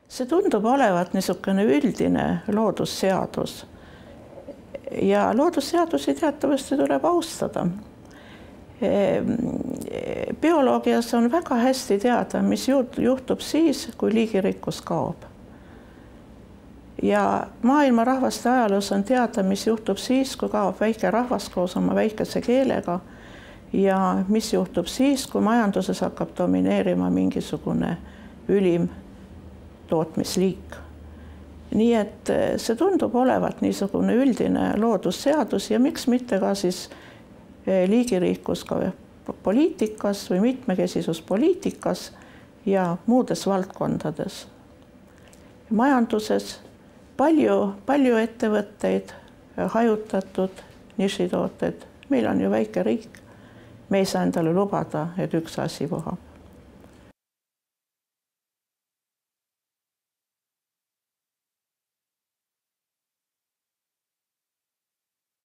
See tundub olevat niisugune üldine loodusseadus ja loodusseadusi teatavasti tuleb austada. Bioloogias on väga hästi teada, mis juhtub siis, kui liigirikkus kaob. Ja maailma rahvaste ajaloos on teada, mis juhtub siis, kui kaob väike rahvas koos oma väikese keelega ja mis juhtub siis, kui majanduses hakkab domineerima mingisugune ülim tootmisliik. Nii et see tundub olevat niisugune üldine loodusseadus ja miks mitte ka siis liigiriikkus ka poliitikas või mitmekesisus poliitikas ja muudes valdkondades. Majanduses palju ettevõtteid, hajutatud nišitooted. Meil on ju väike riik. Me ei saa endale lubada, et üks asi vohab.